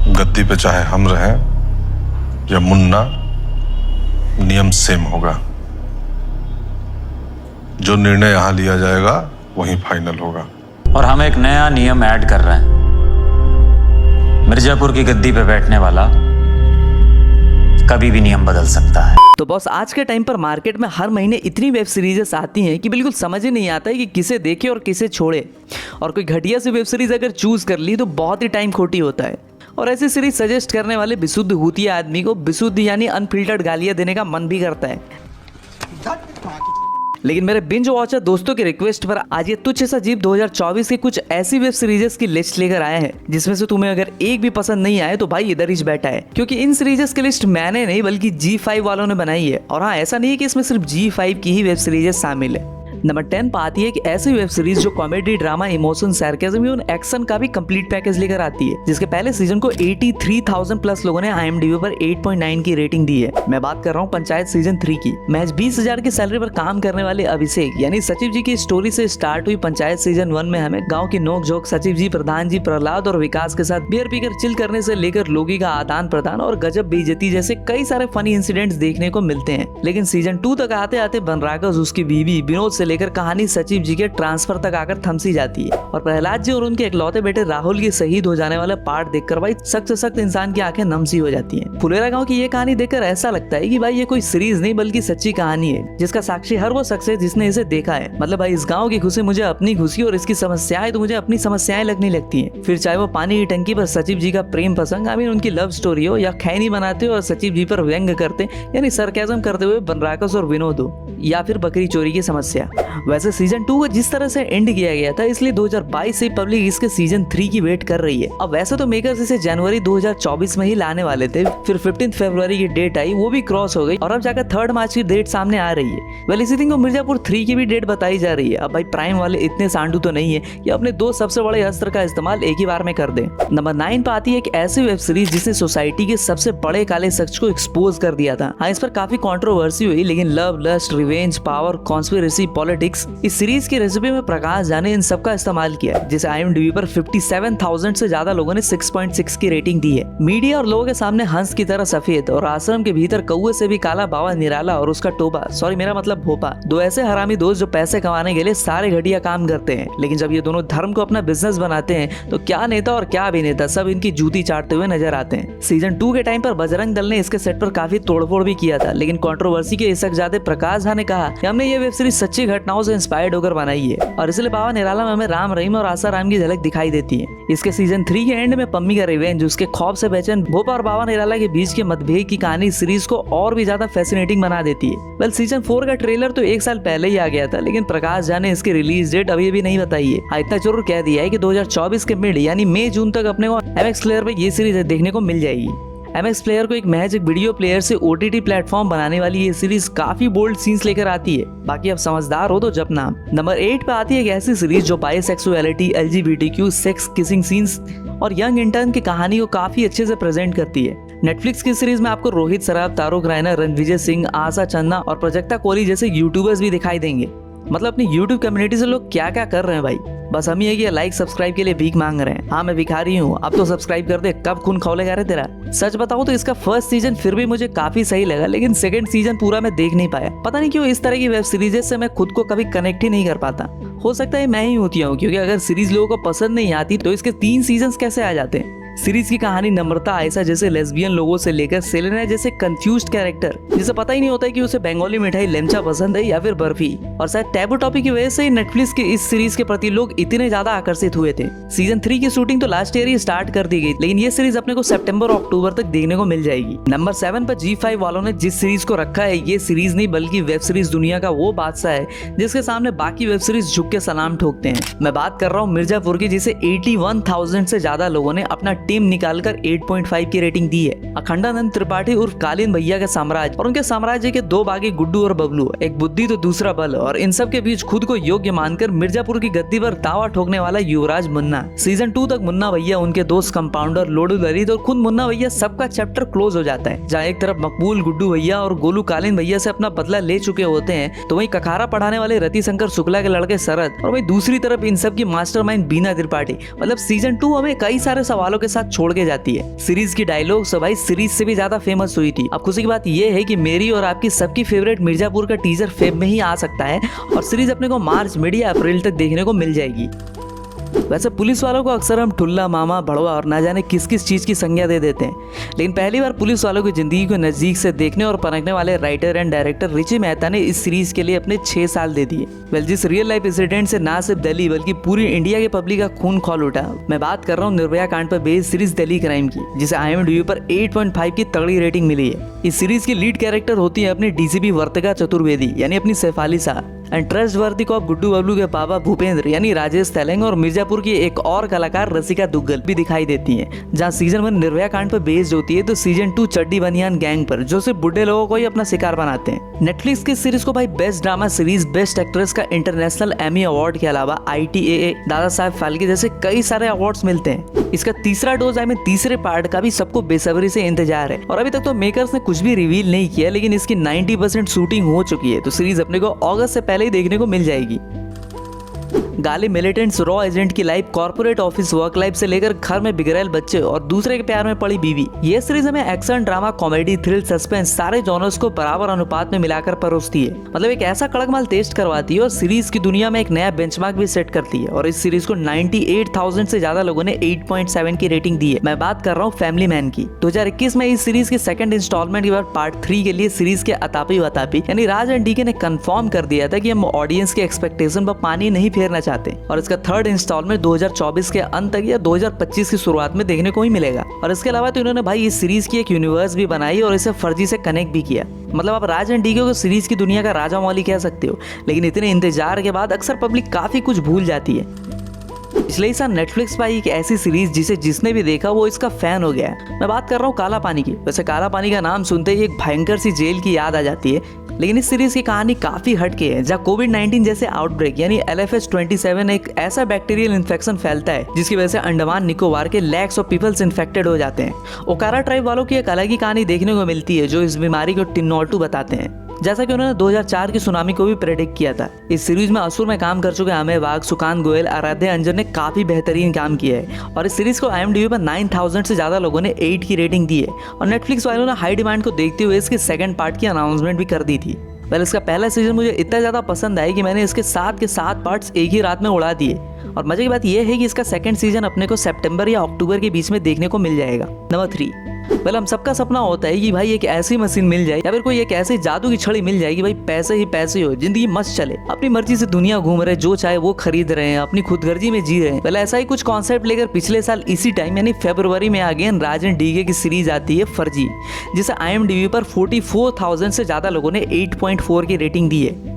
गद्दी पे चाहे हम रहें या मुन्ना, नियम सेम होगा। जो निर्णय यहां लिया जाएगा वही फाइनल होगा। और हम एक नया नियम ऐड कर रहे हैं। मिर्जापुर की गद्दी पे बैठने वाला कभी भी नियम बदल सकता है। तो बॉस, आज के टाइम पर मार्केट में हर महीने इतनी वेब सीरीजेस आती हैं कि बिल्कुल समझ ही नहीं आता है कि किसे देखे और किसे छोड़े। और कोई घटिया सी वेब सीरीज अगर चूज कर ली तो बहुत ही टाइम खोटी होता है। और ऐसी सीरीज सजेस्ट करने वाले बिशुद्ध हुतिया आदमी को बिशुद्ध यानी अनफिल्टर्ड गालियां देने का मन भी करता है। लेकिन मेरे बिंज वॉचर दोस्तों की रिक्वेस्ट पर आज ये तुच्छ सा जीव 2024 की कुछ ऐसी वेब सीरीजेस की लिस्ट लेकर आए हैं जिसमें से तुम्हें अगर एक भी पसंद नहीं आए तो भाई इधर ही बैठा है, क्योंकि इन सीरीजेस की लिस्ट मैंने नहीं बल्कि G5 वालों ने बनाई है। और हाँ, ऐसा नहीं है कि इसमें सिर्फ G5 की ही वेब सीरीजेस शामिल है। नंबर 10 पर आती है कि ऐसी वेब सीरीज जो कॉमेडी, ड्रामा, इमोशन, सार्केज्म और एक्शन का भी कंप्लीट पैकेज लेकर आती है, जिसके पहले सीजन को 83,000 प्लस लोगों ने IMDb पर 8.9 की रेटिंग दी है। मैं बात कर रहा हूँ पंचायत सीजन 3 की। महज 20,000 की सैलरी पर काम करने वाले अभिषेक यानी सचिव जी की स्टोरी से स्टार्ट हुई पंचायत सीजन 1 में हमें गाँव की नोक झोंक, सचिव जी, प्रधान जी, प्रहलाद और विकास के साथ बियर पीकर चिल करने से लेकर लोगी का आदान प्रदान और गजब बेइज्जती जैसे कई सारे फनी इंसिडेंट्स देखने को मिलते हैं। लेकिन सीजन 2 तक आते आते बनराकस, उसकी बीवी, विनोद से लेकर कहानी सचिव जी के ट्रांसफर तक आकर थमसी जाती है। और प्रहलाद जी और उनके इकलौते बेटे राहुल के शहीद हो जाने वाला पार्ट देखकर भाई सख्त से सख्त इंसान की आंखें नमसी हो जाती हैं। फुलेरा गांव की ये कहानी देखकर ऐसा लगता है कि भाई ये कोई सीरीज नहीं बल्कि सच्ची कहानी है, जिसका साक्षी हर वो शख्स है जिसने इसे देखा है। मतलब भाई इस गाँव की खुशी मुझे अपनी खुशी और इसकी समस्याएं तो मुझे अपनी समस्याएं लगने लगती है। फिर चाहे वो पानी की टंकी पर सचिव जी का प्रेम प्रसंग, आई मीन उनकी लव स्टोरी हो, या खैनी बनाते हो और सचिव जी पर व्यंग करते यानी सरकाज़म करते हुए बनराकस और विनोद हो, या फिर बकरी चोरी की समस्या। वैसे सीजन 2 को जिस तरह से एंड किया गया था, इसलिए 2022 से पब्लिक इसके सीजन 3 की वेट कर रही है। अब वैसे तो मेकर्स इसे जनवरी 2024 में ही लाने वाले थे, फिर 15 फरवरी की डेट आई, वो भी क्रॉस हो गई और अब जाकर 3 मार्च की डेट सामने आ रही है। वेल इसी दिन को मिर्जापुर 3 की भी डेट बताई जा रही है। अब भाई प्राइम वाले इतने सांडू तो नहीं है कि अपने 2 सबसे बड़े अस्त्र का इस्तेमाल एक ही बार में कर दें। नंबर 9 पर आती है एक ऐसी वेब सीरीज जिसने सोसाइटी के सबसे बड़े काले शख्स को एक्सपोज कर दिया था। हाँ, इस पर काफी कंट्रोवर्सी हुई, लेकिन love, lust, revenge, power, conspiracy, politics, इस सीरीज की रेसिपी में प्रकाश झा ने इन सब का इस्तेमाल किया, जिसे IMDb पर 57,000 से ज्यादा लोगों ने 6.6 की रेटिंग दी है। मीडिया और लोगों के सामने हंस की तरह सफेद और आश्रम के भीतर कौवे से भी काला बाबा निराला और उसका टोबा, सॉरी मेरा मतलब भोपा, 2 ऐसे हरामी दोस्त जो पैसे कमाने के लिए सारे घटिया काम करते हैं, लेकिन जब ये दोनों धर्म को अपना बिजनेस बनाते हैं तो क्या नेता और क्या अभिनेता सब इनकी जूती चाटते हुए नजर आते हैं। सीजन 2 के टाइम पर बजरंग दल ने इसके सेट पर काफी तोड़फोड़ भी किया था, लेकिन कंट्रोवर्सी के इसकजादे प्रकाश झा ने कहा कि हमने ये वेब सीरीज सच्ची घटनाओं से इंस्पायर्ड होकर बनाई है और इसलिए बाबा निराला में हमें राम रहीम और आसा राम की झलक दिखाई देती है। इसके सीजन 3 के एंड में पम्मी का रिवेंज, उसके खौफ से बेचैन भोपा और बाबा निराला के बीच के मतभेद की कहानी सीरीज को और भी ज्यादा फैसिनेटिंग बना देती है। वेल सीजन 4 का ट्रेलर तो 1 साल पहले ही आ गया था, लेकिन प्रकाश झा ने इसकी रिलीज डेट अभी भी नहीं बताई है। हाँ, इतना जरूर कह दिया है कि 2024 के मिड यानी मई जून तक अपने को MX प्लेयर पे ये सीरीज देखने को मिल जाएगी। MX प्लेयर को एक महज एक वीडियो प्लेयर से OTT प्लेटफॉर्म बनाने वाली ये सीरीज काफी बोल्ड सीन्स लेकर आती है। बाकी अब समझदार हो तो जब नाम। नंबर 8 पे आती है एक ऐसी सीरीज जो bisexuality, LGBTQ, sex, kissing scenes और यंग इंटर्न की कहानी को काफी अच्छे से प्रेजेंट करती है। नेटफ्लिक्स की सीरीज में आपको रोहित सराफ, तारुक रायना, रणविजय सिंह, आशा चन्ना और प्रजक्ता कोहली जैसे यूट्यूबर्स भी दिखाई देंगे। मतलब अपनी यूट्यूब कम्युनिटी से लोग क्या क्या कर रहे हैं भाई, बस हम ही है कि लाइक सब्सक्राइब के लिए भीख मांग रहे हैं। हाँ, मैं भिखारी हूँ, अब तो सब्सक्राइब कर दे, कब खून खौलेगा रे तेरा। सच बताऊँ तो इसका फर्स्ट सीजन फिर भी मुझे काफी सही लगा, लेकिन सेकंड सीजन पूरा मैं देख नहीं पाया। पता नहीं क्यों इस तरह की वेब सीरीजेस से मैं खुद को कभी कनेक्ट ही नहीं कर पाता। हो सकता है मैं ही होती हूँ, क्योंकि अगर सीरीज लोगों को पसंद नहीं आती तो इसके 3 सीजन कैसे आ जाते हैं। सीरीज की कहानी नम्रता आयशा जैसे लेस्बियन लोगों से लेकर सेलेना जैसे कंफ्यूज्ड कैरेक्टर जिसे पता ही नहीं होता है कि उसे बंगाली मिठाई लेमचा पसंद है या फिर बर्फी, और शायद टैबू टॉपिक की वजह से नेटफ्लिक्स की इस सीरीज के प्रति लोग इतने ज्यादा आकर्षित हुए थे। सीजन 3 की शूटिंग तो लास्ट ईयर ही स्टार्ट कर दी गई, लेकिन ये सीरीज अपने को सितंबर और अक्टूबर तक देखने को मिल जाएगी। नंबर 7 पर G5 वालों ने जिस सीरीज को रखा है, ये सीरीज नहीं बल्कि वेब सीरीज दुनिया का वो बादशाह है जिसके सामने बाकी वेब सीरीज झुक के सलाम ठोकते हैं। मैं बात कर रहा हूँ मिर्जापुर की, जिसे 81,000 से ज्यादा लोगों ने अपना टीम निकालकर 8.5 की रेटिंग दी है। अखंडानंद त्रिपाठी उर्फ कालीन भैया का साम्राज्य और उनके साम्राज्य के 2 बागी गुड्डू और बबलू, एक बुद्धि तो दूसरा बल, और इन सब के बीच खुद को योग्य मानकर मिर्जापुर की गद्दी पर दावा ठोकने वाला युवराज मुन्ना। सीजन 2 तक मुन्ना भैया, उनके दोस्त कंपाउंडर लोडू ललित और खुद मुन्ना भैया सबका चैप्टर क्लोज हो जाता है। जहाँ एक तरफ मकबूल गुड्डू भैया और गोलू कालीन भैया से अपना बदला ले चुके होते हैं, तो वहीं कखारा पढ़ाने वाले रतिशंकर शुक्ला के लड़के शरद और वहीं दूसरी तरफ इन सब की मास्टरमाइंड बीना त्रिपाठी। मतलब सीजन 2 हमें कई सारे सवालों के साथ छोड़ के जाती है। सीरीज की डायलॉग्स भाई सीरीज से भी ज्यादा फेमस हुई थी। अब खुशी की बात यह है कि मेरी और आपकी सबकी फेवरेट मिर्जापुर का टीजर फेब में ही आ सकता है और सीरीज अपने को मार्च मिड या अप्रैल तक देखने को मिल जाएगी। वैसे पुलिस वालों को अक्सर हम टुल्ला, मामा, भड़वा और ना जाने किस किस चीज़ की संज्ञा दे देते हैं, लेकिन पहली बार पुलिस वालों की जिंदगी को नज़दीक से देखने और परखने वाले writer and director Richie Mehta ने इस सीरीज के लिए अपने 6 साल दे दिए। वेल, जिस रियल लाइफ इंसिडेंट से ना सिर्फ दिल्ली बल्कि पूरी इंडिया के पब्लिक का खून खौल उठा, मैं बात कर रहा हूँ निर्भया कांड पर बेस्ड सीरीज दिल्ली क्राइम की, जिसे IMDb पर 8.5 की तगड़ी रेटिंग मिली है। इस सीरीज की लीड कैरेक्टर होती है अपनी DCP वर्तिका चतुर्वेदी यानी अपनी शेफाली साहब, and trustworthy cop Guddu Bablu के पापा भूपेंद्र यानी राजेश तेलंग और मिर्जापुर की एक और कलाकार रसिका दुग्गल भी दिखाई देती हैं। जहां सीजन 1 निर्भया कांड पर बेस्ड होती है तो सीजन 2 चड्डी बनियान गैंग पर, जो सिर्फ बुढ़े लोगों को ही अपना शिकार बनाते हैं। नेटफ्लिक्स की सीरीज को भाई best drama series, best actress का इंटरनेशनल एमी अवार्ड के अलावा ITAA, दादा साहब फाल्के जैसे कई सारे अवार्ड्स मिलते हैं। इसका तीसरा डोज तीसरे पार्ट का भी सबको बेसब्री से इंतजार है और अभी तक तो मेकर्स ने कुछ भी रिवील नहीं किया, लेकिन इसकी 90% शूटिंग हो चुकी है, तो सीरीज अपने को अगस्त से पहले ही देखने को मिल जाएगी। गाली मिलिटेंट्स, रॉ एजेंट की life, corporate office work life से लेकर घर में बिगड़ेल बच्चे और दूसरे के प्यार में पड़ी बीवी, ये सीरीज हमें action, drama, comedy, thrill, suspense सारे जॉनर्स को बराबर अनुपात में मिलाकर परोसती है। मतलब एक ऐसा कड़क माल टेस्ट करवाती है और सीरीज की दुनिया में एक नया बेंचमार्क भी सेट करती है। और इस सीरीज को 98,000 से ज्यादा लोगों ने 8.7 की रेटिंग दी है। मैं बात कर रहा हूँ फैमिली मैन की। 2021 में इस सीरीज के सेकंड इंस्टॉलमेंट के बाद पार्ट 3 के लिए सीरीज के अतापी वतापी यानी राज एंड DK ने कंफर्म कर दिया था कि हम ऑडियंस के एक्सपेक्टेशन पर पानी नहीं फेरना चाहते और इसका थर्ड इंस्टॉलमेंट 2024 के अंत तक या 2025 की शुरुआत में देखने को ही मिलेगा। और इसके अलावा तो इन्होंने भाई इस सीरीज की एक यूनिवर्स भी बनाई और इसे फर्जी से कनेक्ट भी किया। मतलब आप राज एंड DK को सीरीज की दुनिया का राजा मौली कह सकते हो, लेकिन इतने इंतजार के बाद अक्सर पब्लिक काफी कुछ भूल जाती है। पिछले साल नेटफ्लिक्स पर एक ऐसी सीरीज जिसे जिसने भी देखा वो इसका फैन हो गया है। मैं बात कर रहा हूँ काला पानी की। वैसे काला पानी का नाम सुनते ही एक भयंकर सी जेल की याद आ जाती है, लेकिन इस सीरीज की कहानी काफी हटके है, जहाँ कोविड-19 जैसे आउटब्रेक यानी LFH27 एक ऐसा बैक्टीरियल इन्फेक्शन फैलता है जिसकी वजह से अंडमान निकोबार के लैक्स ऑफ पीपल्स इन्फेक्टेड हो जाते हैं। ओकारा ट्राइब वालों की एक अलग ही कहानी देखने को मिलती है जो इस बीमारी को टिन्नोल्टू बताते हैं, जैसा कि उन्होंने 2004 की सुनामी को भी प्रेडिक्ट किया था। इस सीरीज में असुर में काम कर चुके अमेय वाघ, सुकांत गोयल, आराध्या अंजन ने काफी बेहतरीन काम किया है और इस सीरीज को IMDb पर 9,000 से ज्यादा लोगों ने 8 की रेटिंग दी है और नेटफ्लिक्स वालों ने हाई डिमांड को देखते हुए इसके सेकंड पार्ट की अनाउंसमेंट भी कर दी थी। वेल, इसका पहला सीजन मुझे इतना ज्यादा पसंद आया कि मैंने इसके 7 के 7 पार्ट्स एक ही रात में उड़ा दिए और मजे की बात यह है कि इसका सेकंड सीजन अपने को सितंबर या अक्टूबर के बीच में देखने को मिल जाएगा। नंबर 3, वेल, हम सबका सपना होता है कि भाई एक ऐसी मशीन मिल जाए या फिर कोई एक ऐसी जादू की छड़ी मिल जाए कि भाई पैसे ही पैसे हो, जिंदगी मस्त चले, अपनी मर्जी से दुनिया घूम रहे, जो चाहे वो खरीद रहे हैं, अपनी खुदगर्जी में जी रहे हैं। वेल, ऐसा ही कुछ कॉन्सेप्ट लेकर पिछले साल इसी टाइम यानी फरवरी में अगेन राज एंड DK की सीरीज आती है फर्जी, जिसे IMDb पर 44,000 से ज्यादा लोगों ने 8.4 की रेटिंग दी है।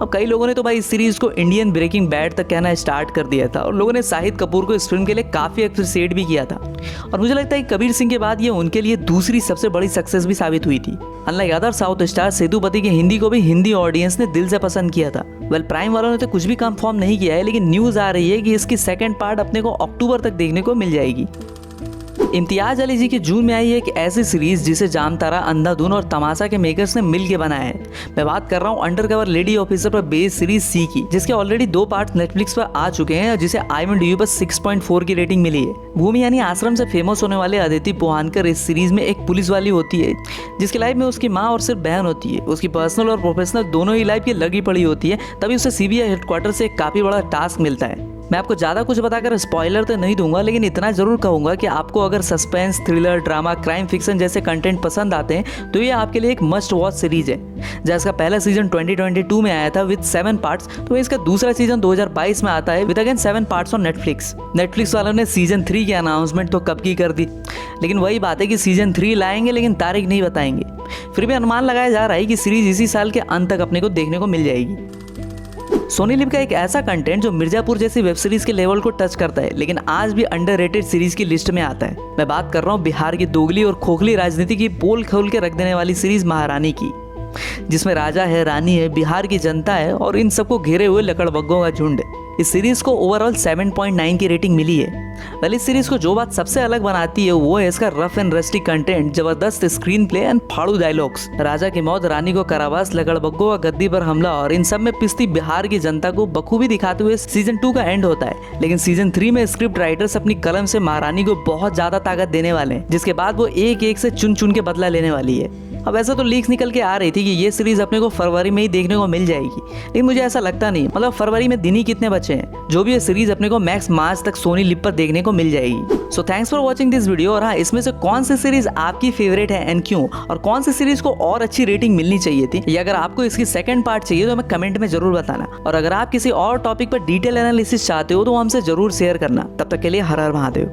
अब कई लोगों ने तो भाई इस सीरीज को इंडियन ब्रेकिंग बैड तक कहना स्टार्ट कर दिया था और लोगों ने शाहिद कपूर को इस फिल्म के लिए काफी अप्रिशिएट भी किया था और मुझे लगता है कबीर सिंह के बाद ये उनके लिए दूसरी सबसे बड़ी सक्सेस भी साबित हुई थी। Unlike other south star, Sethupathi की हिंदी को भी हिंदी ऑडियंस ने दिल से पसंद किया था। वेल, प्राइम वालों ने तो कुछ भी कंफर्म नहीं किया है, लेकिन न्यूज आ रही है कि इसकी सेकंड पार्ट अपने को अक्टूबर तक देखने को मिल जाएगी। इम्तियाज अली जी की जून में आई एक ऐसी सीरीज जिसे जामतारा, अंधाधुन और तमाशा के मेकर्स ने मिल के बनाया है। मैं बात कर रहा हूँ अंडरकवर लेडी ऑफिसर पर बेस्ड सीरीज सी की, जिसके ऑलरेडी 2 पार्ट नेटफ्लिक्स पर आ चुके हैं और जिसे IMDb पर 6.4 की रेटिंग मिली है। भूमि यानी आश्रम से फेमस होने वाले अदिति पोहानकर इस सीरीज में एक पुलिस वाली होती है जिसकी लाइफ में उसकी माँ और सिर्फ बहन होती है। उसकी पर्सनल और प्रोफेशनल दोनों ही लाइफ की लगी पड़ी होती है, तभी उसे CBI हेडक्वार्टर से एक काफी बड़ा टास्क मिलता है। मैं आपको ज़्यादा कुछ बताकर स्पॉइलर तो नहीं दूंगा, लेकिन इतना जरूर कहूँगा कि आपको अगर suspense, thriller, drama, crime fiction जैसे कंटेंट पसंद आते हैं तो ये आपके लिए एक मस्ट वॉच सीरीज है। जैसा इसका पहला सीजन 2022 में आया था विद 7 पार्ट्स, तो इसका दूसरा सीजन 2022 में आता है with again 7 parts on Netflix. Netflix वालों ने सीजन 3 की अनाउंसमेंट तो कब की कर दी, लेकिन वही बात है कि सीजन 3 लाएंगे लेकिन तारीख नहीं बताएंगे। फिर भी अनुमान लगाया जा रहा है कि सीरीज इसी साल के अंत तक अपने को देखने को मिल जाएगी। सोनी लिव का एक ऐसा कंटेंट जो मिर्जापुर जैसी वेब सीरीज के लेवल को टच करता है, लेकिन आज भी अंडररेटेड सीरीज की लिस्ट में आता है। मैं बात कर रहा हूँ बिहार की दोगली और खोखली राजनीति की पोल खोल के रख देने वाली सीरीज महारानी की, जिसमें राजा है, रानी है, बिहार की जनता है और इन सबको घेरे हुए लकड़बग्गों का झुंड। इस सीरीज को ओवरऑल 7.9 की रेटिंग मिली है। वेल इस सीरीज को जो बात सबसे अलग बनाती है वो है इसका रफ एंड रस्टी कंटेंट, जबरदस्त स्क्रीन प्ले एंड फाड़ू डायलॉग्स। राजा की मौत, रानी को कारावास, लगड़बग्गों का गद्दी पर हमला और इन सब में पिसती बिहार की जनता को बखूबी दिखाते हुए सीजन 2 का एंड होता है। लेकिन सीजन 3 में स्क्रिप्ट राइटर्स अपनी कलम से महारानी को बहुत ज्यादा ताकत देने वाले हैं, जिसके बाद वो एक एक से चुन चुन के बदला लेने वाली है। अब ऐसा तो लीक्स निकल के आ रही थी कि ये सीरीज अपने को फरवरी में ही देखने को मिल जाएगी, लेकिन मुझे ऐसा लगता नहीं। मतलब फरवरी में दिन ही कितने बचे हैं, जो भी ये सीरीज अपने को मैक्स मार्च तक सोनी लिव पर देखने को मिल जाएगी। So thanks for watching this video. और हाँ, इसमें से कौन सी सीरीज आपकी फेवरेट है एंड क्यों, और कौन सी सीरीज को और अच्छी रेटिंग मिलनी चाहिए थी, या अगर आपको इसकी सेकंड पार्ट चाहिए तो हमें कमेंट में जरूर बताना। और अगर आप किसी और टॉपिक पर डिटेल एनालिसिस चाहते हो तो हमसे जरूर शेयर करना। तब तक के लिए हर हर महादेव।